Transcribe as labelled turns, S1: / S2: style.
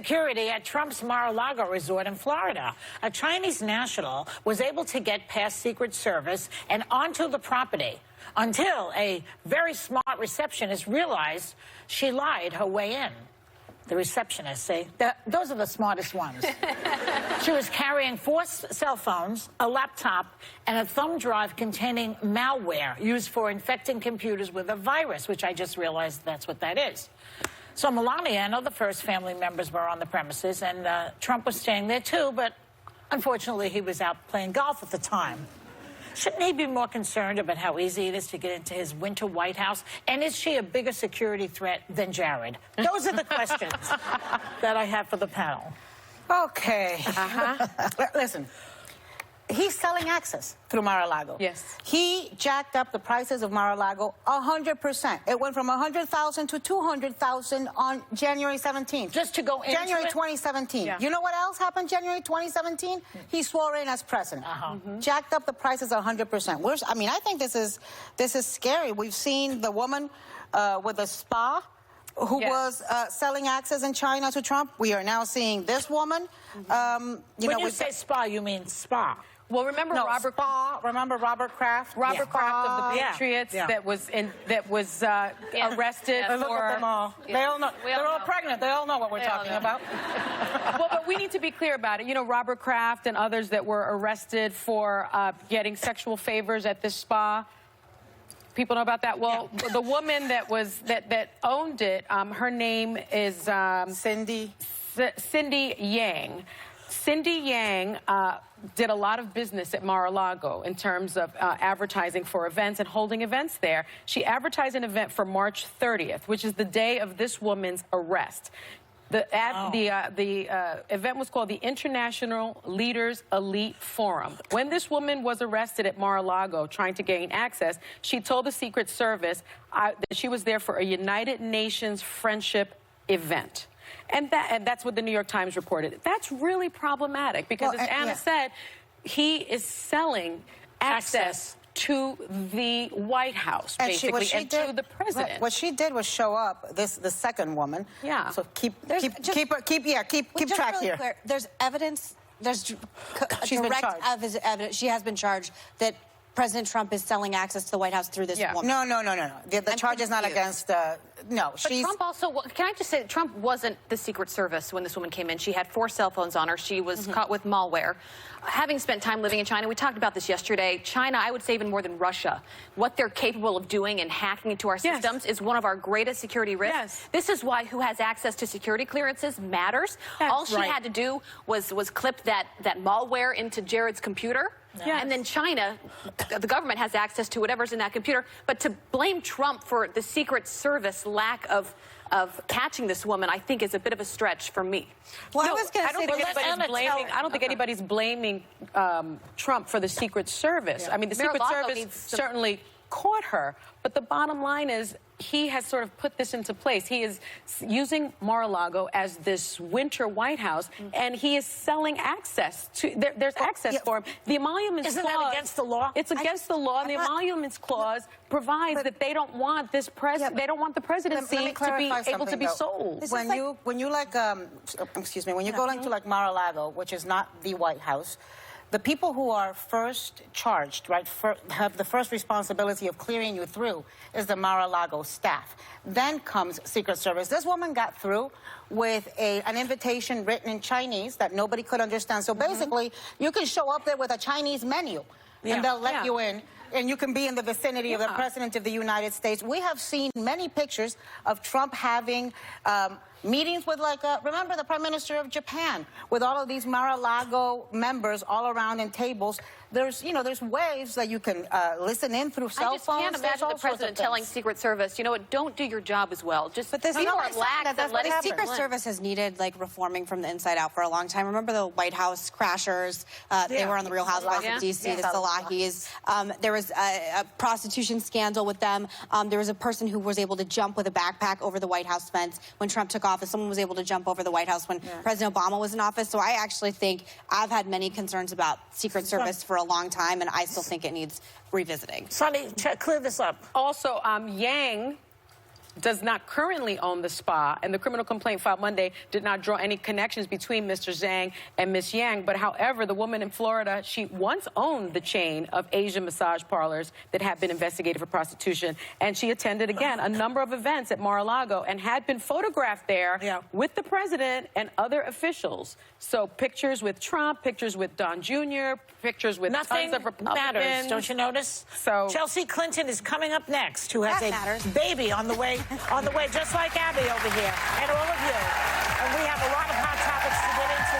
S1: Security at Trump's Mar-a-Lago resort in Florida. A Chinese national was able to get past Secret Service and onto the property until a very smart receptionist realized she lied her way in. The receptionist, see, those are the smartest ones. She was carrying 4 cell phones, a laptop, and a thumb drive containing malware used for infecting computers with a virus, which I just realized that's what that is. So Melania and other first family members were on the premises, and Trump was staying there too, but unfortunately he was out playing golf at the time. Shouldn't he be more concerned about how easy it is to get into his winter White House? And is she a bigger security threat than Jared? Those are the questions that I have for the panel.
S2: Okay. Listen, he's selling access through Mar-a-Lago.
S3: Yes.
S2: He jacked up the prices of Mar-a-Lago 100%. It went from 100,000 to 200,000 on January 17th.
S1: Just to go into
S2: January
S1: it?
S2: 2017.
S3: Yeah.
S2: You know what else happened January 2017? He swore in as president. Jacked up the prices 100%. I mean, I think this is scary. We've seen the woman with a spa who was selling access in China to Trump. We are now seeing this woman.
S1: When you say spa, you mean spa.
S3: Well, remember Robert
S2: Kraft?
S3: Robert Kraft of the
S1: Yeah.
S3: Patriots
S1: Yeah.
S3: that was arrested
S2: Look
S3: for.
S2: at them all. They all know. They're all pregnant. They all know what we're talking about.
S3: Well, but we need to be clear about it. You know, Robert Kraft and others that were arrested for getting sexual favors at this spa. People know about that. Well, the woman that owned it, her name is
S2: Cindy
S3: Yang. Cindy Yang did a lot of business at Mar-a-Lago in terms of advertising for events and holding events there. She advertised an event for March 30th, which is the day of this woman's arrest. The event was called the International Leaders Elite Forum. When this woman was arrested at Mar-a-Lago trying to gain access, she told the Secret Service that she was there for a United Nations friendship event. And that's what the New York Times reported. That's really problematic because, as Anna said, he is selling access to the White House, basically, and to the president.
S2: What she did was show up. The second woman.
S3: Yeah.
S2: So keep track here.
S4: Clear. There's evidence. There's direct evidence. She has been charged that President Trump is selling access to the White House through this woman.
S2: No. The charge is not against. No,
S5: but Trump also. Can I just say, Trump wasn't the Secret Service when this woman came in. She had 4 cell phones on her. She was caught with malware. Having spent time living in China, we talked about this yesterday. China, I would say even more than Russia, what they're capable of doing and hacking into our systems is one of our greatest security risks. This is why who has access to security clearances matters. All she had to do was clip that malware into Jared's computer. And then China, the government has access to whatever's in that computer. But to blame Trump for the Secret Service lack of catching this woman, I think is a bit of a stretch for me.
S4: Well,
S3: No,
S4: I was going to say,
S3: I don't think anybody's blaming Trump for the Secret Service. I mean, the Secret Service certainly caught her, but the bottom line is he has sort of put this into place. He is using Mar-a-Lago as this winter White House, and he is selling access to. There's access for him. The emoluments clause.
S1: Isn't that against the law?
S3: It's against the law, and the emoluments clause provides that they don't want this they don't want the presidency to be able to be sold.
S2: When you go into like Mar-a-Lago, which is not the White House. The people who are first charged, have the first responsibility of clearing you through is the Mar-a-Lago staff. Then comes Secret Service. This woman got through with an invitation written in Chinese that nobody could understand. So basically, you can show up there with a Chinese menu, and they'll let you in. And you can be in the vicinity of the President of the United States. We have seen many pictures of Trump having meetings with, remember the Prime Minister of Japan, with all of these Mar-a-Lago members all around in tables. There's ways that you can listen in through cell phones.
S5: I just can't imagine the president telling Secret Service, you know what, don't do your job as well.
S4: But the Secret Service has needed reforming from the inside out for a long time. Remember the White House crashers? They were on the Real Housewives of D.C. The Salahis. There was a prostitution scandal with them. There was a person who was able to jump with a backpack over the White House fence when Trump took office. Someone was able to jump over the White House when President Obama was in office. So I actually think I've had many concerns about Secret Service for a long time, and I still think it needs revisiting.
S1: Sonny, clear this up.
S3: Also, Yang does not currently own the spa, and the criminal complaint filed Monday did not draw any connections between Mr. Zhang and Ms. Yang. But however, the woman in Florida, she once owned the chain of Asian massage parlors that had been investigated for prostitution, and she attended, again, a number of events at Mar-a-Lago and had been photographed there with the president and other officials. So pictures with Trump, pictures with Don Jr., pictures with
S1: Nothing
S3: tons of Republicans.
S1: matters, don't you notice?
S3: So
S1: Chelsea Clinton is coming up next, who has a baby on the way, just like Abby over here, and all of you. And we have a lot of hot topics to get into.